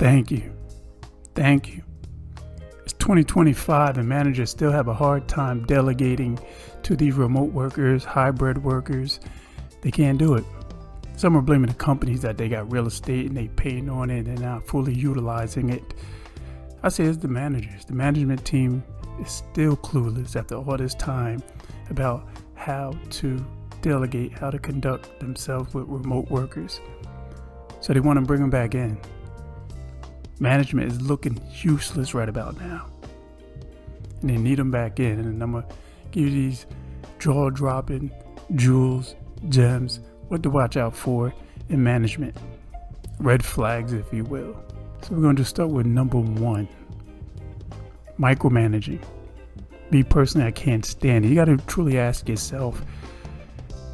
Thank you. Thank you. It's 2025 and managers still have a hard time delegating to these remote workers, hybrid workers. They can't do it. Some are blaming the companies that they got real estate and they paying on it and not fully utilizing it. I say it's the managers. The management team is still clueless after all this time about how to delegate, how to conduct themselves with remote workers. So they want to bring them back in. Management is looking useless right about now. And they need them back in. And I'm going to give you these jaw-dropping jewels, gems, what to watch out for in management. Red flags, if you will. So we're going to just start with number 1. Micromanaging. Me personally, I can't stand it. You got to truly ask yourself,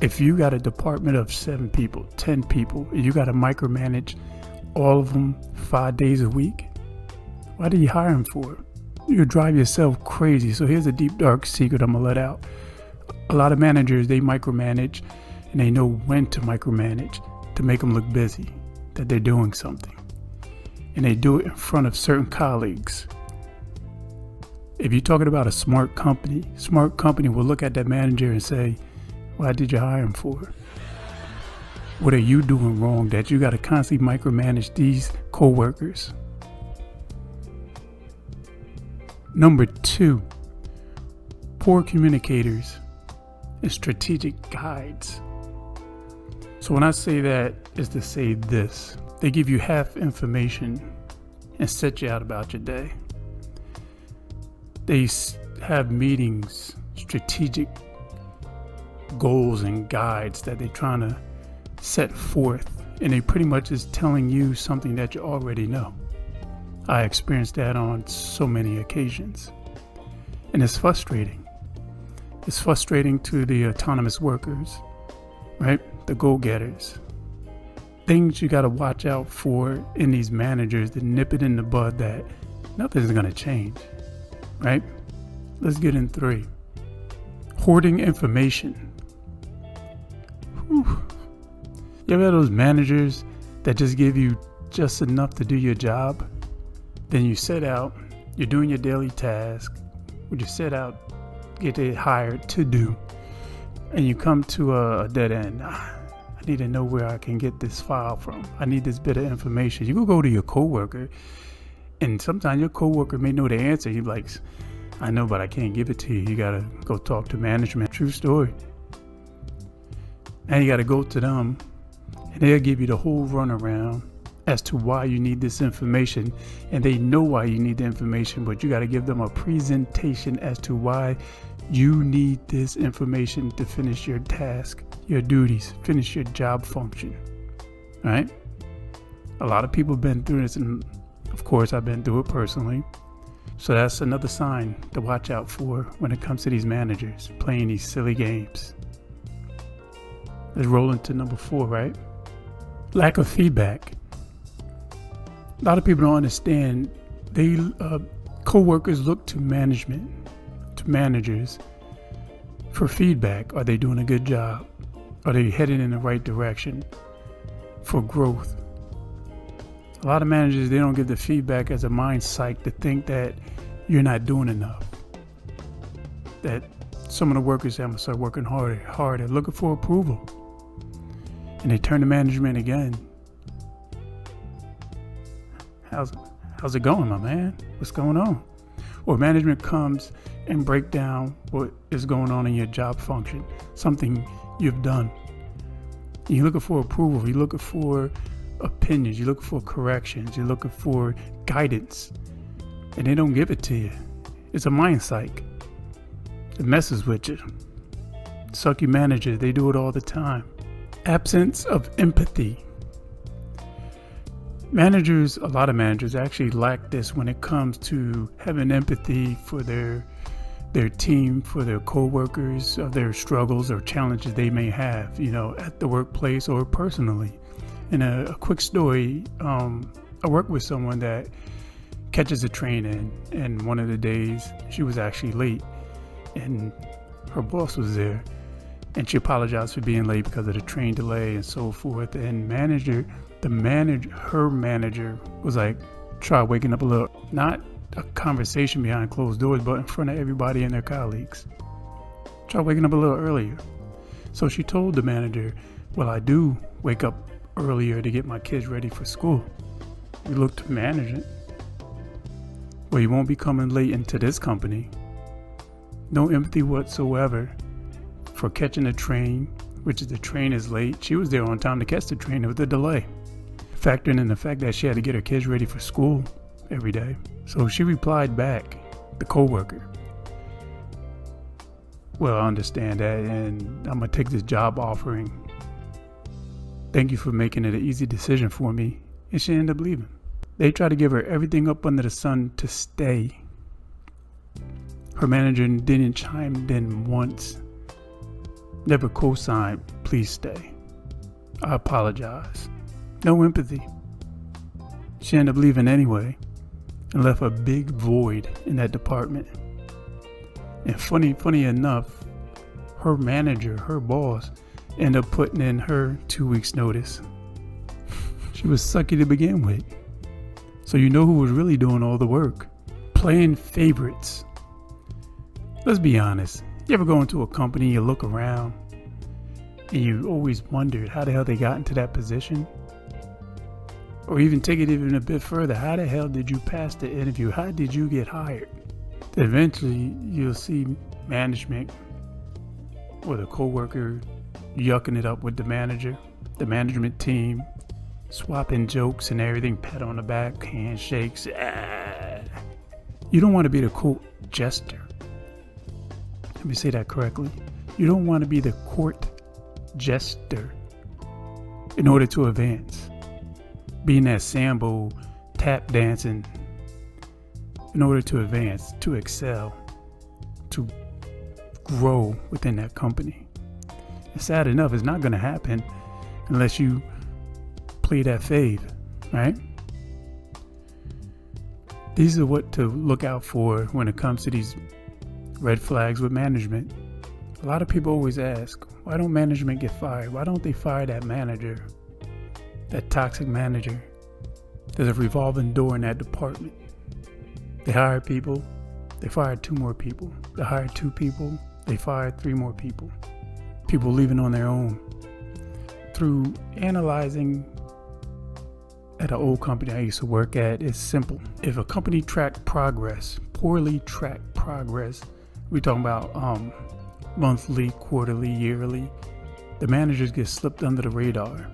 if you got a department of 7 people, 10 people, and you got to micromanage all of them 5 days a week, why do you hire them for? You'll drive yourself crazy. So here's a deep, dark secret I'm going to let out. A lot of managers, they micromanage, and they know when to micromanage to make them look busy, that they're doing something. And they do it in front of certain colleagues. If you're talking about a smart company will look at that manager and say, why did you hire him for? What are you doing wrong that you got to constantly micromanage these co-workers? Number 2, poor communicators and strategic guides. So when I say that, is to say this. They give you half information and set you out about your day. They have meetings, strategic goals and guides that they're trying to set forth, and they pretty much is telling you something that you already know. I experienced that on so many occasions, and it's frustrating. It's frustrating to the autonomous workers, right? The go-getters. Things you got to watch out for in these managers to nip it in the bud that nothing's going to change, right? Let's get in 3. Hoarding information. Whew. You ever had those managers that just give you just enough to do your job? Then you set out, you're doing your daily task, which you set out, get it hired to do, and you come to a dead end. I need to know where I can get this file from. I need this bit of information. You go to your coworker, and sometimes your coworker may know the answer. You're like, I know, but I can't give it to you. You got to go talk to management. True story. And you got to go to them, and they'll give you the whole runaround as to why you need this information. And they know why you need the information, but you got to give them a presentation as to why you need this information to finish your task, your duties, finish your job function. All right? A lot of people have been through this, and of course, I've been through it personally. So that's another sign to watch out for when it comes to these managers playing these silly games. Let's roll into number 4, right? Lack of feedback. A lot of people don't understand. Co-workers look to management, to managers for feedback. Are they doing a good job? Are they headed in the right direction for growth? A lot of managers, they don't give the feedback as a mind psych to think that you're not doing enough. That some of the workers say, I'm going to start working harder, looking for approval. And they turn to management again. How's it going, my man? What's going on? Or management comes and break down what is going on in your job function, something you've done. And you're looking for approval. You're looking for opinions. You're looking for corrections. You're looking for guidance. And they don't give it to you. It's a mind psych. It messes with you. Sucky managers, they do it all the time. Absence of empathy. Managers, a lot of managers actually lack this when it comes to having empathy for their team, for their co-workers, of their struggles or challenges they may have, at the workplace or personally. And a quick story, I worked with someone that catches a train in, and one of the days she was actually late, and her boss was there, and she apologized for being late because of the train delay and so forth. And her manager was like, Try waking up a little, not a conversation behind closed doors, but in front of everybody and their colleagues. Try waking up a little earlier. So she told the manager, well, I do wake up earlier to get my kids ready for school. We look to management. Well, you won't be coming late into this company. No empathy whatsoever for catching a train, which is the train is late. She was there on time to catch the train. There was a delay. Factoring in the fact that she had to get her kids ready for school every day. So she replied back, the coworker, well, I understand that, and I'm going to take this job offering. Thank you for making it an easy decision for me. And she ended up leaving. They tried to give her everything up under the sun to stay. Her manager didn't chime in once. Never co-signed, please stay. I apologize. No empathy. She ended up leaving anyway and left a big void in that department. And funny enough, her manager, her boss, ended up putting in her 2 weeks notice. She was sucky to begin with. So you know who was really doing all the work? Playing favorites. Let's be honest. You ever go into a company, you look around, and you always wondered how the hell they got into that position? Or even take it even a bit further, how the hell did you pass the interview? How did you get hired? Eventually, you'll see management or the coworker yucking it up with the manager, the management team, swapping jokes and everything, pat on the back, handshakes. You don't want to be the quote jester. Let me say that correctly. You don't want to be the court jester in order to advance. Being that sambo, tap dancing in order to advance, to excel, to grow within that company. It's sad enough, it's not going to happen unless you play that fave, right? These are what to look out for when it comes to these red flags with management. A lot of people always ask, why don't management get fired? Why don't they fire that manager, that toxic manager? There's a revolving door in that department. They hired people, they fired 2 more people. They hired 2 people, they fired 3 more people. People leaving on their own. Through analyzing at an old company I used to work at, it's simple. If a company tracked progress, poorly tracked progress, we're talking about monthly, quarterly, yearly, the managers get slipped under the radar.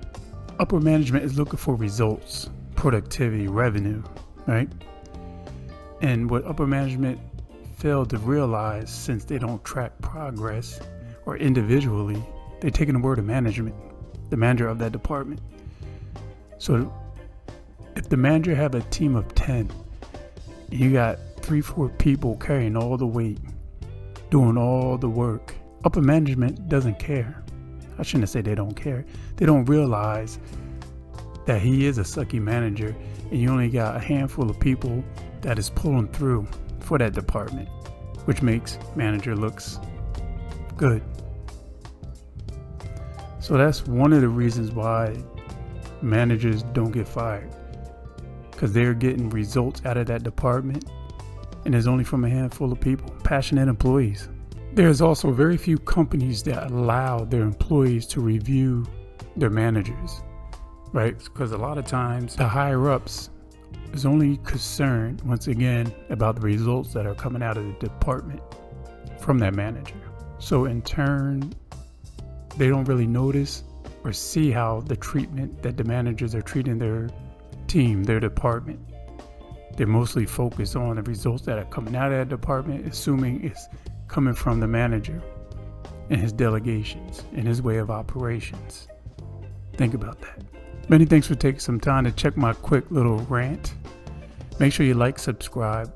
Upper management is looking for results, productivity, revenue, right? And what upper management failed to realize, since they don't track progress or individually, they're taking the word of management, the manager of that department. So if the manager have a team of 10, you got 3-4 people carrying all the weight, doing all the work, upper management doesn't care. I shouldn't say they don't care. They don't realize that he is a sucky manager and you only got a handful of people that is pulling through for that department, which makes manager looks good. So that's one of the reasons why managers don't get fired, because they're getting results out of that department and it's only from a handful of people, passionate employees. There's also very few companies that allow their employees to review their managers, right? Because a lot of times the higher ups is only concerned, once again, about the results that are coming out of the department from that manager. So in turn, they don't really notice or see how the treatment that the managers are treating their team, their department. They're mostly focused on the results that are coming out of that department, assuming it's coming from the manager and his delegations and his way of operations. Think about that. Many thanks for taking some time to check my quick little rant. Make sure you like, subscribe,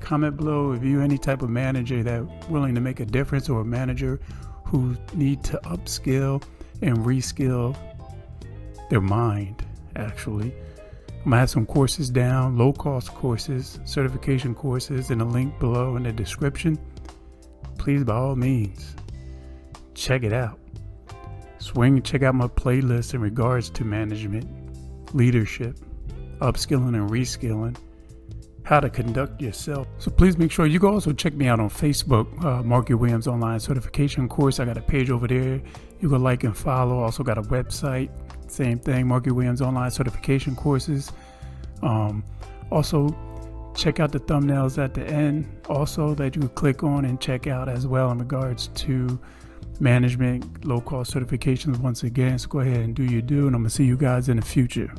comment below if you're any type of manager that's willing to make a difference, or a manager who need to upskill and reskill their mind, actually. I'm gonna have some courses down, low-cost courses, certification courses, in a link below in the description. Please, by all means, check it out. Swing and check out my playlist in regards to management, leadership, upskilling and reskilling, how to conduct yourself. So please make sure you can also check me out on Facebook, Markie Williams Online Certification Course. I got a page over there. You can like and follow. Also got a website, same thing, Markie Williams Online Certification Courses. Also, check out the thumbnails at the end also that you can click on and check out as well in regards to management, low-cost certifications once again. So go ahead and do your due, and I'm going to see you guys in the future.